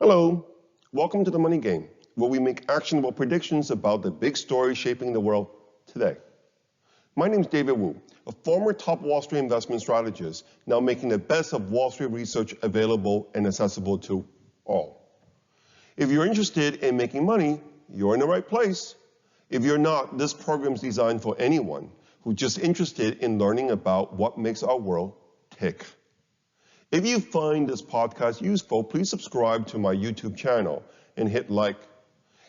Hello, welcome to the Money Game, where we make actionable predictions about the big stories shaping the world today. My name is David Wu, a former top Wall Street investment strategist, now making the best of Wall Street research available and accessible to all. If you're interested in making money, you're in the right place. If you're not, this program is designed for anyone who's just interested in learning about what makes our world tick. If you find this podcast useful, please subscribe to my YouTube channel and hit like.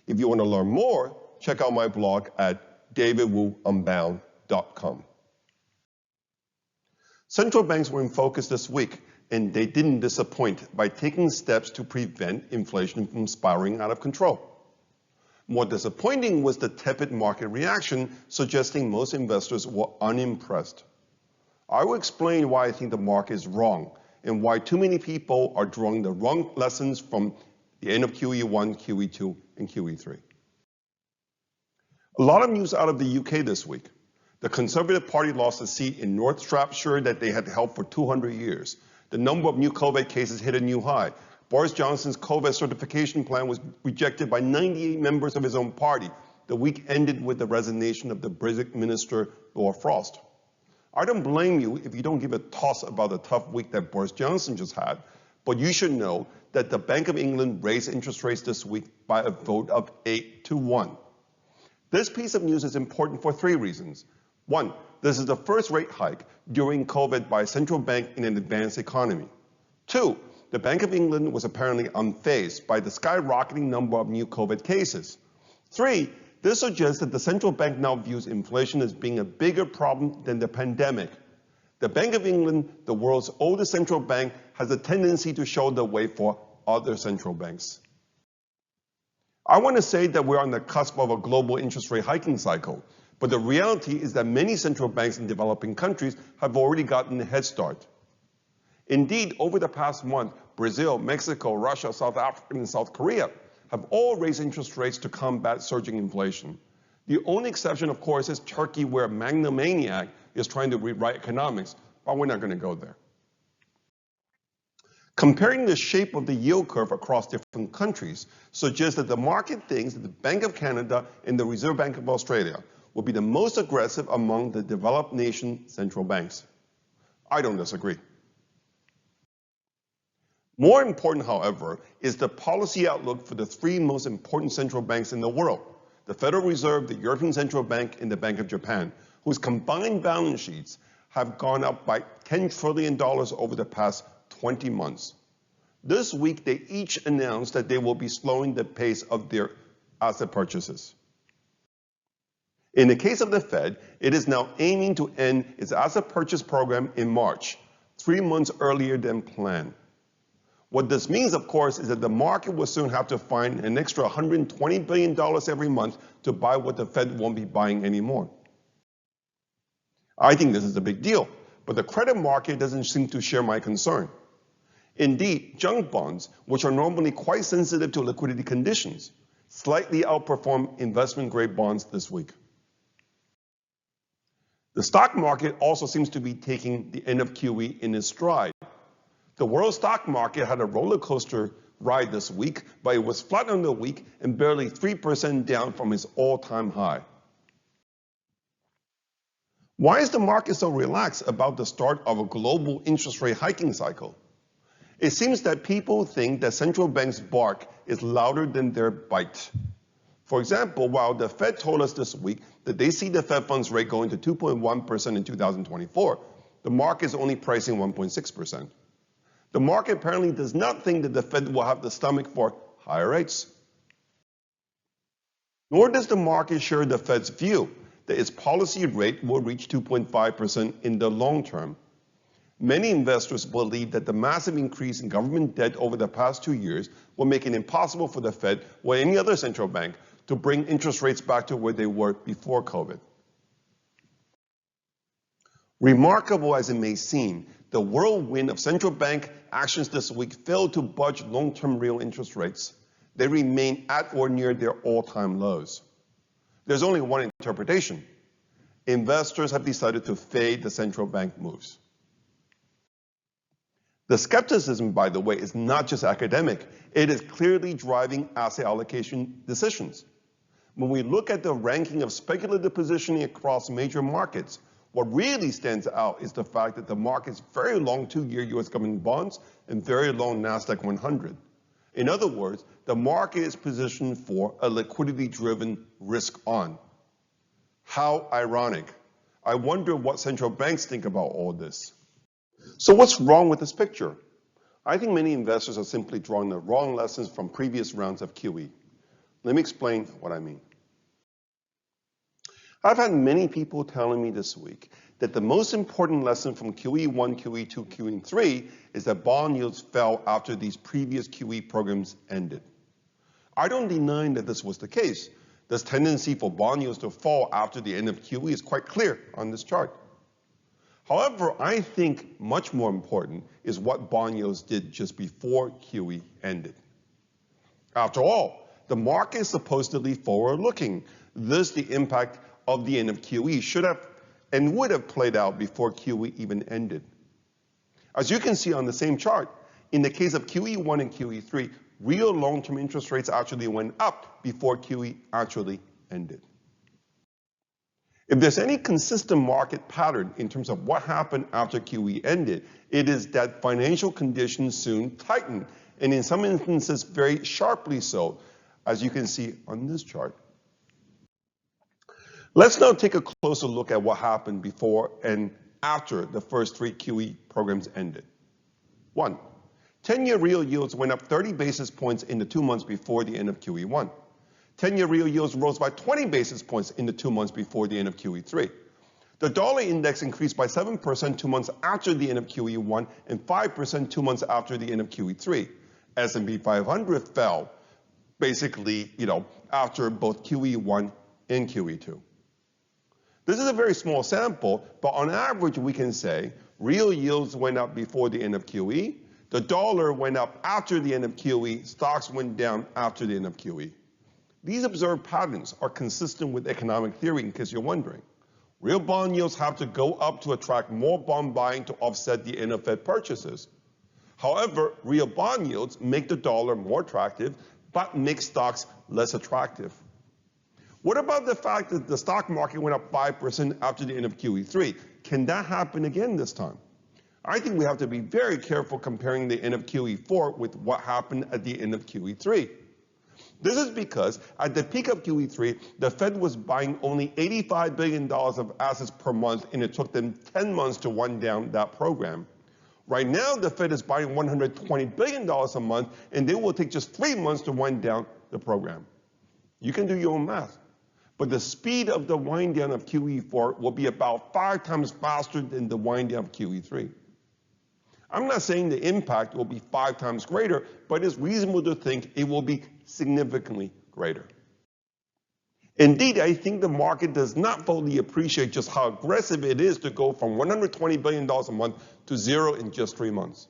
If you want to learn more, check out my blog at davidwuunbound.com. Central banks were in focus this week, and they didn't disappoint by taking steps to prevent inflation from spiraling out of control. More disappointing was the tepid market reaction, suggesting most investors were unimpressed. I will explain why I think the market is wrong and why too many people are drawing the wrong lessons from the end of QE1, QE2, and QE3. A lot of news out of the UK this week. The Conservative Party lost a seat in North Shropshire that they had held for 200 years. The number of new COVID cases hit a new high. Boris Johnson's COVID certification plan was rejected by 98 members of his own party. The week ended with the resignation of the Brexit Minister, Lord Frost. I don't blame you if you don't give a toss about the tough week that Boris Johnson just had, but you should know that the Bank of England raised interest rates this week by a vote of 8-1. This piece of news is important for three reasons. One, this is the first rate hike during COVID by a central bank in an advanced economy. Two, the Bank of England was apparently unfazed by the skyrocketing number of new COVID cases. Three, this suggests that the central bank now views inflation as being a bigger problem than the pandemic. The Bank of England, the world's oldest central bank, has a tendency to show the way for other central banks. I want to say that we're on the cusp of a global interest rate hiking cycle, but the reality is that many central banks in developing countries have already gotten a head start. Indeed, over the past month, Brazil, Mexico, Russia, South Africa, and South Korea have all raised interest rates to combat surging inflation. The only exception, of course, is Turkey, where a megalomaniac is trying to rewrite economics, but we're not going to go there. Comparing the shape of the yield curve across different countries suggests that the market thinks that the Bank of Canada and the Reserve Bank of Australia will be the most aggressive among the developed nation central banks. I don't disagree. More important, however, is the policy outlook for the three most important central banks in the world, the Federal Reserve, the European Central Bank, and the Bank of Japan, whose combined balance sheets have gone up by $10 trillion over the past 20 months. This week, they each announced that they will be slowing the pace of their asset purchases. In the case of the Fed, it is now aiming to end its asset purchase program in March, 3 months earlier than planned. What this means, of course, is that the market will soon have to find an extra $120 billion every month to buy what the Fed won't be buying anymore. I think this is a big deal, but the credit market doesn't seem to share my concern. Indeed, junk bonds, which are normally quite sensitive to liquidity conditions, slightly outperform investment-grade bonds this week. The stock market also seems to be taking the end of QE in its stride. The world stock market had a roller coaster ride this week, but it was flat on the week and barely 3% down from its all-time high. Why is the market so relaxed about the start of a global interest rate hiking cycle? It seems that people think that central banks' bark is louder than their bite. For example, while the Fed told us this week that they see the Fed funds rate going to 2.1% in 2024, the market is only pricing 1.6%. The market apparently does not think that the Fed will have the stomach for higher rates. Nor does the market share the Fed's view that its policy rate will reach 2.5% in the long term. Many investors believe that the massive increase in government debt over the past 2 years will make it impossible for the Fed or any other central bank to bring interest rates back to where they were before COVID. Remarkable as it may seem, the whirlwind of central bank actions this week failed to budge long-term real interest rates. They remain at or near their all-time lows. There's only one interpretation. Investors have decided to fade the central bank moves. The skepticism, by the way, is not just academic. It is clearly driving asset allocation decisions. When we look at the ranking of speculative positioning across major markets, what really stands out is the fact that the market's very long 2-year US government bonds and very long NASDAQ 100. In other words, the market is positioned for a liquidity-driven risk on. How ironic. I wonder what central banks think about all this. So what's wrong with this picture? I think many investors are simply drawing the wrong lessons from previous rounds of QE. Let me explain what I mean. I've had many people telling me this week that the most important lesson from QE1, QE2, QE3 is that bond yields fell after these previous QE programs ended. I don't deny that this was the case. This tendency for bond yields to fall after the end of QE is quite clear on this chart. However, I think much more important is what bond yields did just before QE ended. After all, the market is supposedly forward-looking. Thus, the impact of the end of QE should have and would have played out before QE even ended. As you can see on the same chart, in the case of QE1 and QE3, real long-term interest rates actually went up before QE actually ended. If there's any consistent market pattern in terms of what happened after QE ended, it is that financial conditions soon tightened, and in some instances very sharply so, as you can see on this chart. Let's now take a closer look at what happened before and after the first 3 QE programs ended. 1. 10-year real yields went up 30 basis points in the 2 months before the end of QE1. 10-year real yields rose by 20 basis points in the 2 months before the end of QE3. The dollar index increased by 7% 2 months after the end of QE1 and 5% 2 months after the end of QE3. S&P 500 fell basically, after both QE1 and QE2. This is a very small sample, but on average we can say real yields went up before the end of QE, the dollar went up after the end of QE, stocks went down after the end of QE. These observed patterns are consistent with economic theory, in case you're wondering. Real bond yields have to go up to attract more bond buying to offset the end of Fed purchases. However, real bond yields make the dollar more attractive, but make stocks less attractive. What about the fact that the stock market went up 5% after the end of QE3? Can that happen again this time? I think we have to be very careful comparing the end of QE4 with what happened at the end of QE3. This is because at the peak of QE3, the Fed was buying only $85 billion of assets per month, and it took them 10 months to wind down that program. Right now, the Fed is buying $120 billion a month, and they will take just 3 months to wind down the program. You can do your own math. But the speed of the wind down of QE4 will be about 5 times faster than the wind down of QE3. I'm not saying the impact will be 5 times greater, but it's reasonable to think it will be significantly greater. Indeed, I think the market does not fully appreciate just how aggressive it is to go from $120 billion a month to zero in just 3 months.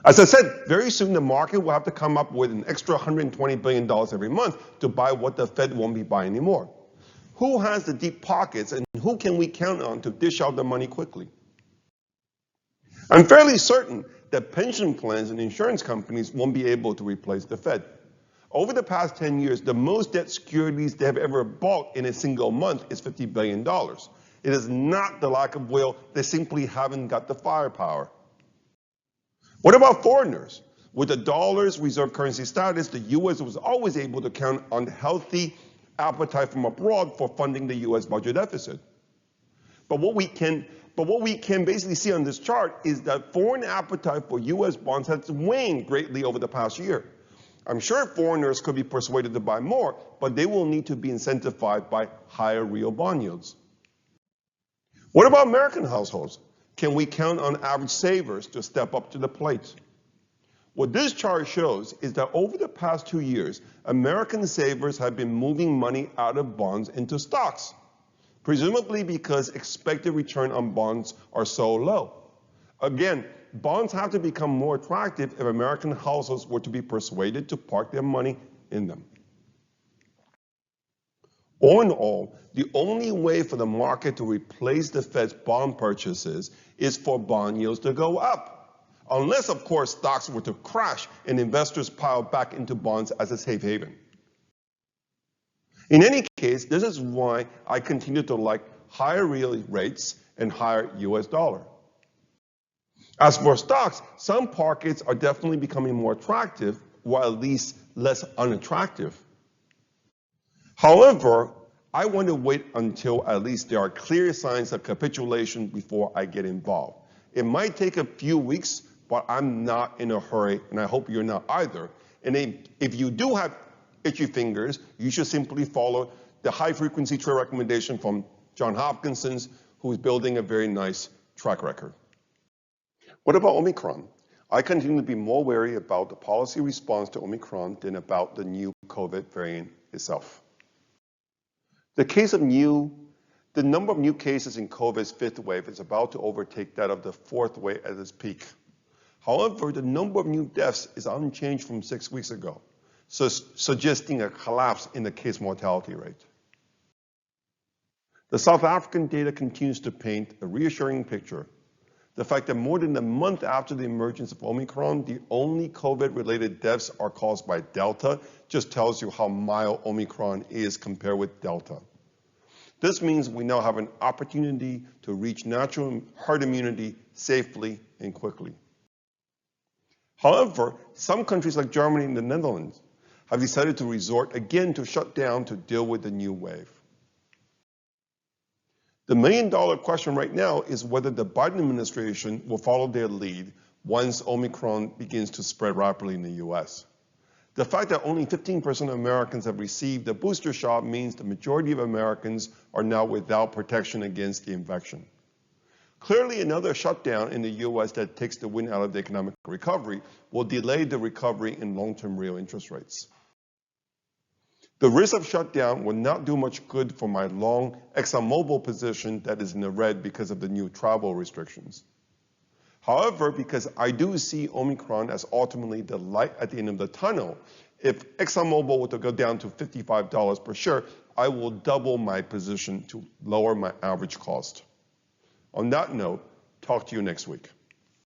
As I said, very soon the market will have to come up with an extra $120 billion every month to buy what the Fed won't be buying anymore. Who has the deep pockets, and who can we count on to dish out the money quickly? I'm fairly certain that pension plans and insurance companies won't be able to replace the Fed. Over the past 10 years, the most debt securities they have ever bought in a single month is $50 billion. It is not the lack of will, they simply haven't got the firepower. What about foreigners? With the dollar's reserve currency status, the U.S. was always able to count on healthy appetite from abroad for funding the U.S. budget deficit. But what we can basically see on this chart is that foreign appetite for U.S. bonds has waned greatly over the past year. I'm sure foreigners could be persuaded to buy more, but they will need to be incentivized by higher real bond yields. What about American households? Can we count on average savers to step up to the plate? What this chart shows is that over the past 2 years, American savers have been moving money out of bonds into stocks, presumably because expected return on bonds are so low. Again, bonds have to become more attractive if American households were to be persuaded to park their money in them. All in all, the only way for the market to replace the Fed's bond purchases is for bond yields to go up. Unless, of course, stocks were to crash and investors pile back into bonds as a safe haven. In any case, this is why I continue to like higher real rates and higher US dollar. As for stocks, some pockets are definitely becoming more attractive, while at least less unattractive. However, I want to wait until at least there are clear signs of capitulation before I get involved. It might take a few weeks, but I'm not in a hurry, and I hope you're not either. And if you do have itchy fingers, you should simply follow the high-frequency trade recommendation from John Hopkinson, who is building a very nice track record. What about Omicron? I continue to be more wary about the policy response to Omicron than about the new COVID variant itself. The number of new cases in COVID's fifth wave is about to overtake that of the fourth wave at its peak. However, the number of new deaths is unchanged from 6 weeks ago, suggesting a collapse in the case mortality rate. The South African data continues to paint a reassuring picture. The fact that more than a month after the emergence of Omicron, the only COVID-related deaths are caused by Delta just tells you how mild Omicron is compared with Delta. This means we now have an opportunity to reach natural herd immunity safely and quickly. However, some countries like Germany and the Netherlands have decided to resort again to shut down to deal with the new wave. The million-dollar question right now is whether the Biden administration will follow their lead once Omicron begins to spread rapidly in the US. The fact that only 15% of Americans have received a booster shot means the majority of Americans are now without protection against the infection. Clearly, another shutdown in the US that takes the wind out of the economic recovery will delay the recovery in long-term real interest rates. The risk of shutdown will not do much good for my long ExxonMobil position that is in the red because of the new travel restrictions. However, because I do see Omicron as ultimately the light at the end of the tunnel, if ExxonMobil were to go down to $55 per share, I will double my position to lower my average cost. On that note, talk to you next week.